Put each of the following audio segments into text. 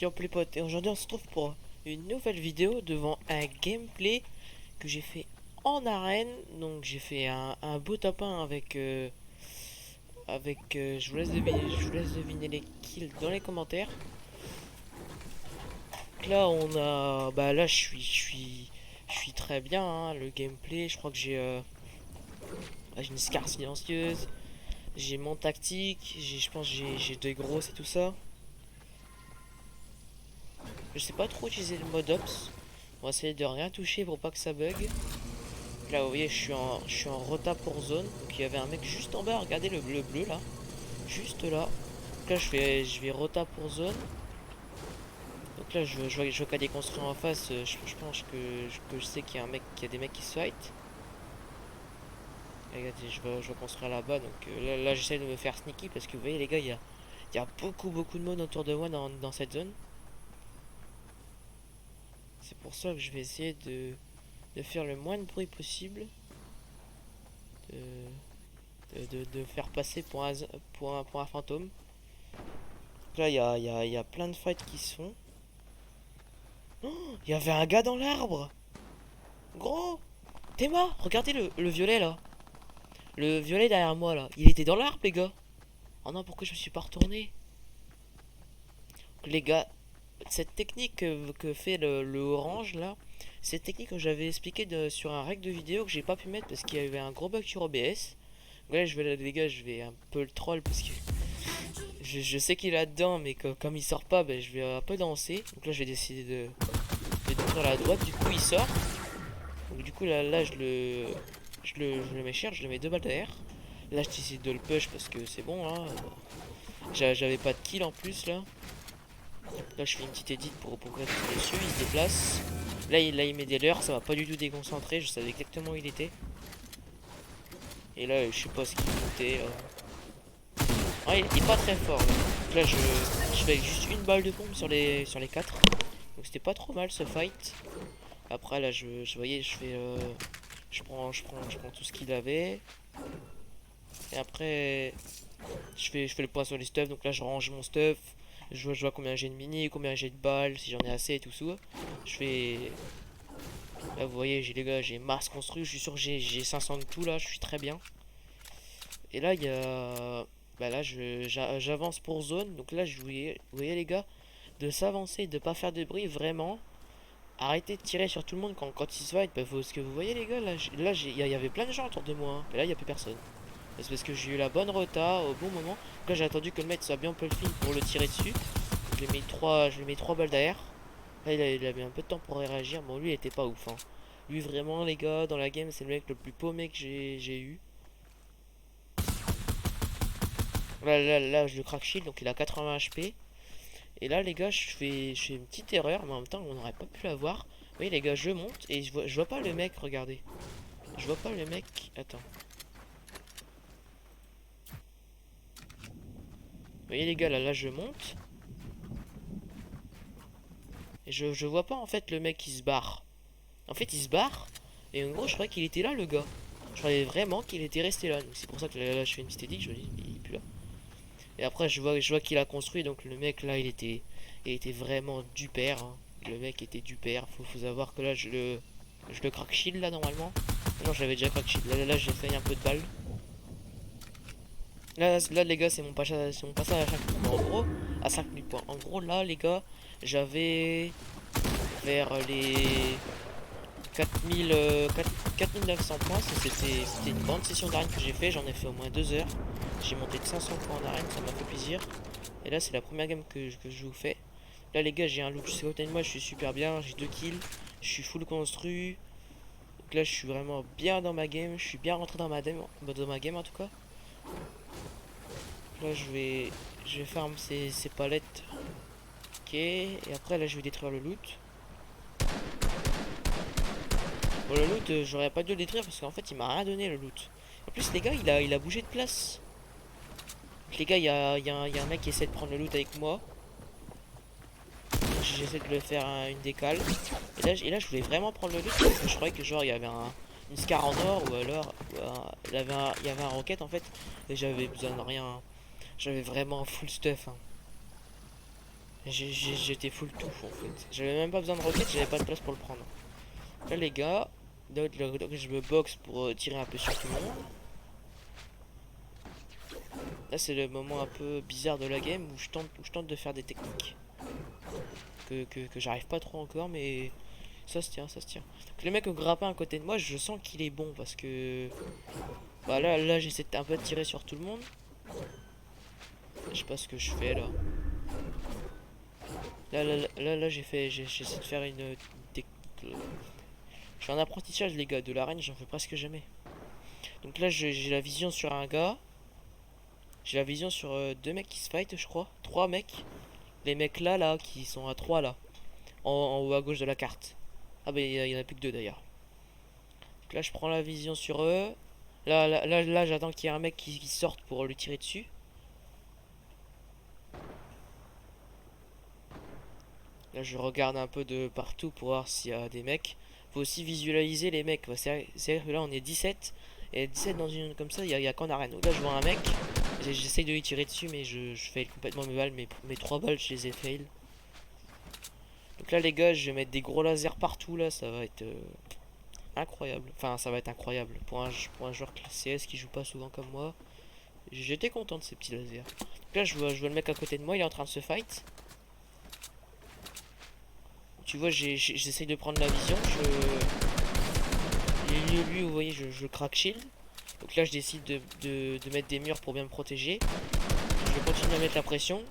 Yo les potes, et aujourd'hui on se retrouve pour une nouvelle vidéo devant un gameplay que j'ai fait en arène. Donc j'ai fait un beau top 1 avec je vous laisse deviner les kills dans les commentaires. Donc là on a, bah là je suis très bien, hein, le gameplay. Je crois que j'ai une Scar silencieuse, j'ai mon tactique, je pense que j'ai deux grosses et tout ça. Je sais pas trop utiliser le mode ops. On va essayer de rien toucher pour pas que ça bug. Là, vous voyez, je suis en rota pour zone. Donc, il y avait un mec juste en bas. Regardez le bleu bleu là. Juste là. Donc là, je vais rota pour zone. Donc là, je vois qu'il y a des construits en face. Je pense que je sais qu'il y a un mec, qu'il y a des mecs qui se fight. Regardez, je vais construire là-bas. Donc là, j'essaie de me faire sneaky parce que vous voyez, les gars, il y a beaucoup de monde autour de moi dans cette zone. C'est pour ça que je vais essayer de faire le moins de bruit possible. De faire passer pour un fantôme. Là, il y a plein de fights qui se font. Oh, il y avait un gars dans l'arbre. Gros, t'es mort. Regardez le violet là. Le violet derrière moi là. Il était dans l'arbre, les gars. Oh non, pourquoi je me suis pas retourné? Les gars, cette technique que fait le orange là, cette technique que j'avais expliqué sur un règle de vidéo que j'ai pas pu mettre parce qu'il y avait un gros bug sur OBS. Ouais, les gars, je vais un peu le troll parce que je sais qu'il est là-dedans, mais comme il sort pas, ben, je vais un peu danser. Donc là, je vais décider de détruire à la droite. Du coup, il sort. Donc du coup, là je le mets cher, je le mets 2 balles derrière. Là, je décide de le push parce que c'est bon, là. J'avais pas de kill en plus, là. Là, je fais une petite edit pour mettre dessus. Il se déplace. Là, il met des leurres, ça va pas du tout déconcentrer. Je savais exactement où il était. Et là, je sais pas ce qu'il foutait. Ah, il est pas très fort. Là, donc là je fais juste une balle de pompe sur les 4. Donc c'était pas trop mal ce fight. Après là je voyais je fais je prends tout ce qu'il avait. Et après je fais le point sur les stuff. Donc là je range mon stuff. Je vois combien j'ai de mini, combien j'ai de balles, si j'en ai assez et tout ça. Je fais. Là vous voyez j'ai les gars, j'ai masse construit, je suis sûr que j'ai 500 de tout là, je suis très bien. Et là il y a. Bah là j'avance pour zone. Donc là vous voyez les gars, de s'avancer, de pas faire de bruit vraiment. Arrêtez de tirer sur tout le monde quand il se fight. Bah, ce que vous voyez les gars, il y avait plein de gens autour de moi, hein. Et là il y a plus personne. C'est parce que j'ai eu la bonne rota au bon moment. Donc là j'ai attendu que le mec soit bien puffy pour le tirer dessus. Je lui ai mis 3 balles derrière. Là il a mis un peu de temps pour réagir. Bon lui il était pas ouf, hein. Lui vraiment les gars dans la game c'est le mec le plus paumé que j'ai eu. Là je le crack shield donc il a 80 HP. Et là les gars je fais une petite erreur mais en même temps on n'aurait pas pu l'avoir. Vous voyez les gars je monte et je vois pas le mec, regardez. Je vois pas le mec. Attends. Vous voyez les gars là je monte. Et je vois pas en fait le mec qui se barre. En fait il se barre. Et en gros je croyais qu'il était là le gars. Je croyais vraiment qu'il était resté là. Donc c'est pour ça que là je fais une petite edit, je me dis il est plus là. Et après je vois qu'il a construit donc le mec là il était vraiment du père, hein. Le mec était du père. Faut savoir que là je le crack shield là normalement. Non j'avais déjà crack shield. Là j'ai fait un peu de balle. Là les gars c'est mon passage à 5 points. En gros à 5000 points. En gros là les gars j'avais vers les 4000 4900 points. C'était une grande session d'arène que j'ai fait. J'en ai fait au moins 2 heures. J'ai monté de 500 points en arène, ça m'a fait plaisir. Et là c'est la première game que je vous fais. Là les gars j'ai un look jusqu'à côté de moi, je suis super bien, j'ai 2 kills, je suis full construit. Donc là je suis vraiment bien dans ma game, je suis bien rentré dans ma game en tout cas. Là je vais farm ces palettes. Ok, et après là je vais détruire le loot. Bon le loot j'aurais pas dû le détruire parce qu'en fait il m'a rien donné le loot. En plus les gars il a bougé de place. Donc, les gars il y a un mec qui essaie de prendre le loot avec moi. J'essaie de le faire une décale. Et là je voulais vraiment prendre le loot parce que je croyais que genre il y avait une scar en or ou alors il y avait un rocket en fait. Et j'avais besoin de rien. J'avais vraiment full stuff, hein. J'étais full tout en fait. J'avais même pas besoin de roquette, j'avais pas de place pour le prendre. Là les gars, donc, je me boxe pour tirer un peu sur tout le monde. Là c'est le moment un peu bizarre de la game où je tente de faire des techniques. Que j'arrive pas trop encore, mais ça se tient, ça se tient. Donc, le mec au grappin à côté de moi, je sens qu'il est bon parce que... Bah là j'essaie un peu de tirer sur tout le monde. Je sais pas ce que je fais là. J'essaie de faire une technique. Je suis en apprentissage les gars, de l'arène j'en fais presque jamais. Donc là j'ai la vision sur un gars. J'ai la vision sur deux mecs qui se fight je crois. Trois mecs. Les mecs là qui sont à trois là. En haut à gauche de la carte. Ah bah il y en a plus que deux d'ailleurs. Donc là je prends la vision sur eux. Là j'attends qu'il y ait un mec qui sorte pour lui tirer dessus. Là je regarde un peu de partout pour voir s'il y a des mecs. Faut aussi visualiser les mecs. C'est-à-dire que là on est 17. Et 17 dans une comme ça, y a qu'en arène. Donc là je vois un mec. J'essaye de lui tirer dessus mais je fail complètement mes balles. Mes 3 balles je les ai fail. Donc là les gars je vais mettre des gros lasers partout là. Ça va être incroyable. Enfin ça va être incroyable. Pour un joueur classe CS qui joue pas souvent comme moi. J'étais content de ces petits lasers. Donc là je vois le mec à côté de moi. Il est en train de se fight. Tu vois, j'essaye de prendre la vision. Lui, vous voyez, je crack shield. Donc là, je décide de mettre des murs pour bien me protéger. Je continue à mettre la pression.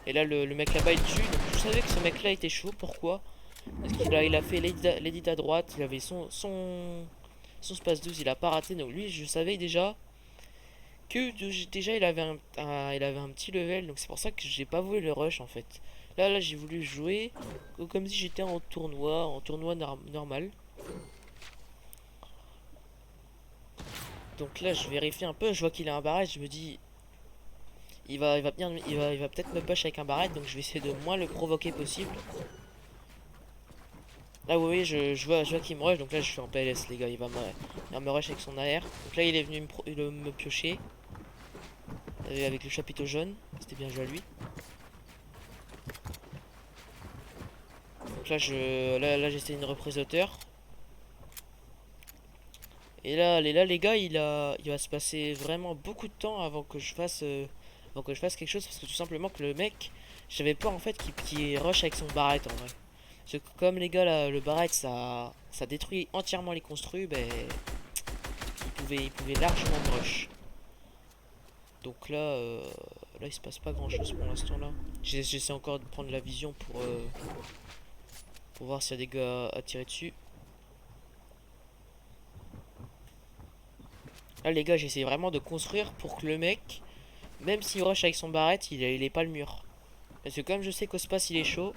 Et là, le mec là-bas, il tue. Donc je savais que ce mec-là était chaud. Pourquoi? Parce qu'il a fait l'édit à droite. Il avait son space 12. Il a pas raté. Donc lui, je savais déjà que déjà, il avait un petit level. Donc c'est pour ça que j'ai pas voulu le rush en fait. Là j'ai voulu jouer comme si j'étais en tournoi normal. Donc là je vérifie un peu, je vois qu'il a un barrette, je me dis il va peut-être me push avec un barrette, donc je vais essayer de moins le provoquer possible. Là vous voyez je vois qu'il me rush, donc là je suis en PLS les gars, il va me rush avec son AR. Donc là il est venu me piocher avec le chapiteau jaune, c'était bien joué à lui. Donc là j'essaie une reprise hauteur. Et là les gars, il va se passer vraiment beaucoup de temps avant que je fasse quelque chose parce que tout simplement que le mec, j'avais peur en fait qu'il rush avec son barrette en vrai. Parce que comme les gars là, le barrette ça détruit entièrement les construits, ben il pouvait largement me rush. Donc là il se passe pas grand chose pour l'instant là. J'essaie encore de prendre la vision pour voir s'il y a des gars à tirer dessus. Là les gars j'essaie vraiment de construire pour que le mec, même s'il rush avec son barrette, il est pas le mur. Parce que comme je sais qu'au space il est chaud,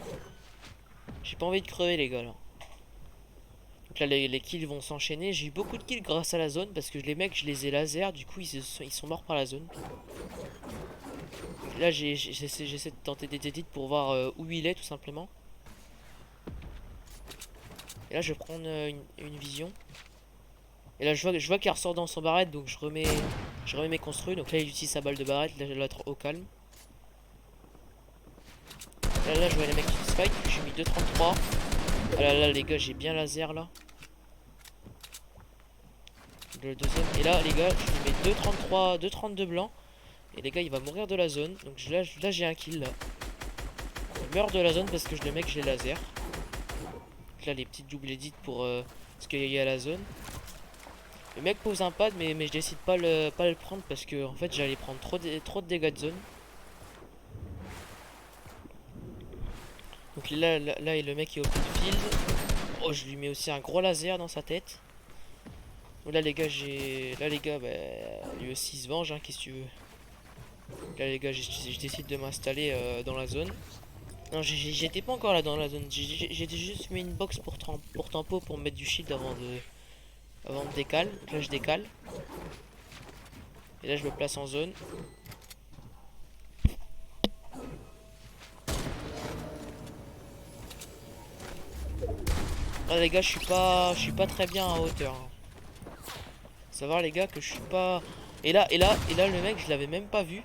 j'ai pas envie de crever les gars là. Donc là les kills vont s'enchaîner. J'ai eu beaucoup de kills grâce à la zone parce que les mecs je les ai laser, du coup ils sont morts par la zone. Là j'essaie de tenter des edits pour voir où il est tout simplement. Et là je vais prendre une vision. Et là je vois qu'il ressort dans son barrette, donc je remets mes construits. Donc là il utilise sa balle de barrette, là au calme. Là je vois les mecs qui se fight, j'ai mis 2,33. Ah là les gars j'ai bien laser là. Le deuxième. Et là les gars je lui mets 2,33, 2,32 blanc. Et les gars il va mourir de la zone. Donc là j'ai un kill là. Il meurt de la zone parce que le mec je l'ai laser. Donc là les petites doubles edits pour ce qu'il y a à la zone. Le mec pose un pad mais je décide pas le prendre parce que en fait j'allais prendre trop de dégâts de zone. Donc là le mec est au field. Oh je lui mets aussi un gros laser dans sa tête. Là les gars bah, lui aussi il se venge hein, qu'est-ce que tu veux. Là les gars je décide de m'installer dans la zone. Non j'étais pas encore là dans la zone. J'ai juste mis une box pour tempo pour mettre du shield avant de décaler. Donc là je décale. Et là je me place en zone. Ah les gars je suis pas très bien à hauteur hein. Savoir les gars que je suis pas. Et là le mec je l'avais même pas vu.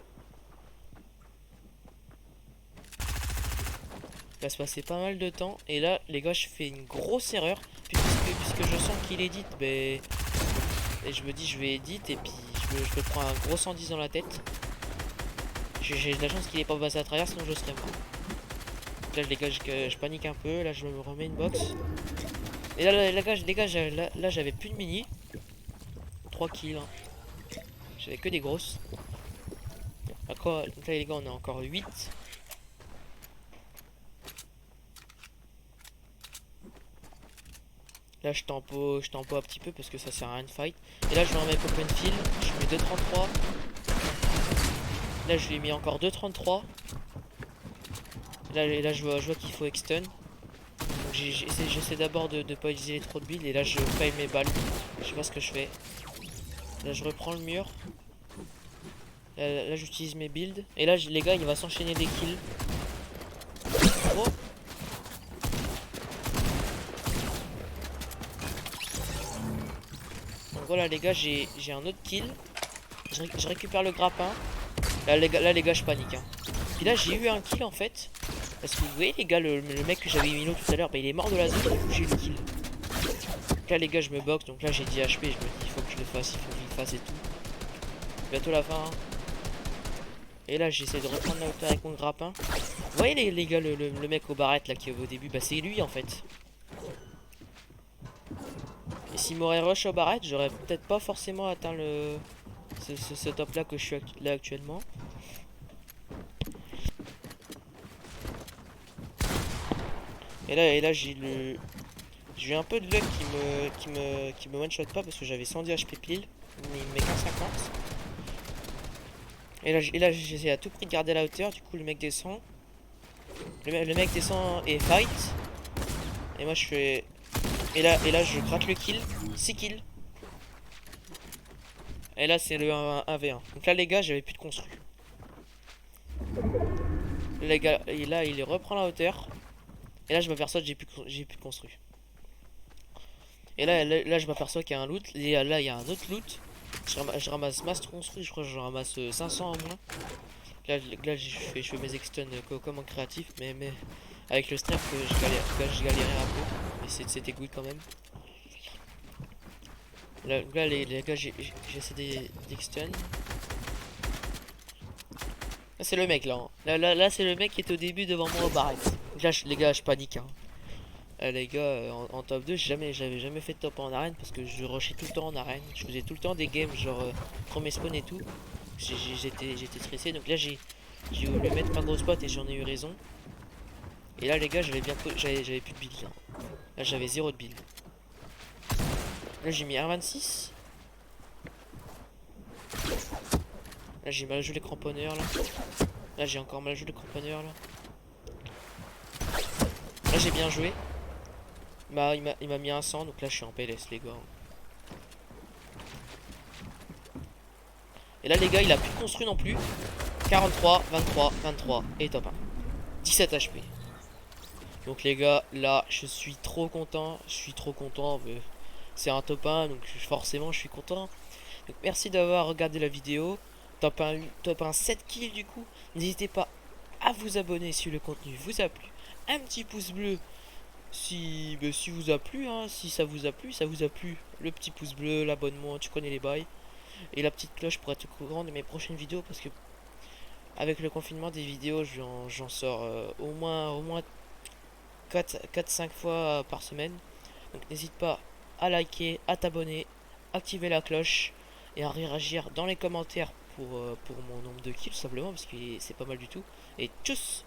Il va se passer pas mal de temps. Et là, les gars, je fais une grosse erreur. Puisque je sens qu'il édite, ben... Et je me dis, je vais edit. Et puis, je me prends un gros 110 dans la tête. J'ai de la chance qu'il est pas passé à travers, sinon je serais mort. Donc là, les gars, je panique un peu. Là, je me remets une box. Et là, les gars, là j'avais plus de mini. 3 kills. Hein. J'avais que des grosses. D'accord, donc là, les gars, on a encore 8. Là, je tempo un petit peu parce que ça sert à rien de fight. Et là, je vais en mettre open field. Je mets 2,33. Là, je lui ai mis encore 2,33. Là, je vois qu'il faut extend. Donc, j'essaie d'abord de pas utiliser trop de build. Et là, je faille mes balles. Je sais pas ce que je fais. Là, je reprends le mur. Là j'utilise mes builds. Et là, les gars, il va s'enchaîner des kills. Oh. Donc voilà, les gars, j'ai un autre kill. Je récupère le grappin. Là, les gars, je panique. Hein. Puis là, j'ai eu un kill en fait. Parce que vous voyez, les gars, le mec que j'avais mis l'eau tout à l'heure, bah, il est mort de la zone. Du coup, j'ai eu le kill. Donc là, les gars, je me boxe. Donc là, j'ai 10 HP. Je me dis, il faut que je le fasse. Il faut que je le fasse et tout. Bientôt la fin. Hein. Et là, j'essaie de reprendre la hauteur avec mon grappin. Vous voyez, les gars, le mec aux barrettes là qui est au début, bah, c'est lui en fait. Et s'il m'aurait rush aux barrettes, j'aurais peut-être pas forcément atteint ce top là que je suis là actuellement. Et là j'ai eu un peu de luck qui me one shot pas parce que j'avais 110 HP pile, mais il me met qu'un 50. Et là j'essaie à tout prix de garder la hauteur, du coup le mec descend. Le mec descend et fight. Et moi je fais. Et là je gratte le kill. 6 kills. Et là c'est le 1v1. Donc là les gars j'avais plus de construit. Les gars, et là il reprend la hauteur. Et là je m'aperçois que j'ai plus de construit. Et là je m'aperçois qu'il y a un loot. Et là il y a un autre loot. Je ramasse masse construit, je crois que je ramasse 500 en moins. Là je fais mes extons comme en créatif. Mais avec le strength je galérais un peu. Mais c'était good quand même. Là les gars j'essaie d'extun. Là c'est le mec là. Hein. Là c'est le mec qui est au début devant moi au barrette. Là les gars je panique. Hein. Les gars en top 2 j'avais jamais fait de top en arène parce que je rushais tout le temps en arène. Je faisais tout le temps des games genre premier spawn et tout. J'étais stressé donc là j'ai voulu mettre ma grosse spot et j'en ai eu raison. Et là les gars j'avais plus de build là. Là j'avais 0 de build. Là j'ai mis R26. Là j'ai mal joué les cramponneurs là. Là j'ai encore mal joué les cramponneurs là. Là j'ai bien joué. Bah il m'a mis un 100 donc là je suis en PLS les gars. Et là les gars il a plus construit non plus. 43, 23, 23 et top 1. 17 HP. Donc les gars là je suis trop content. C'est un top 1 donc forcément je suis content. Donc merci d'avoir regardé la vidéo. Top 1 7 kills du coup. N'hésitez pas à vous abonner si le contenu vous a plu. Un petit pouce bleu si vous a plu, hein, si ça vous a plu, le petit pouce bleu, l'abonnement, tu connais les bails. Et la petite cloche pour être au courant de mes prochaines vidéos parce que avec le confinement des vidéos j'en sors au moins 4-5 fois par semaine. Donc n'hésite pas à liker, à t'abonner, activer la cloche et à réagir dans les commentaires pour mon nombre de kills tout simplement parce que c'est pas mal du tout. Et tchuss!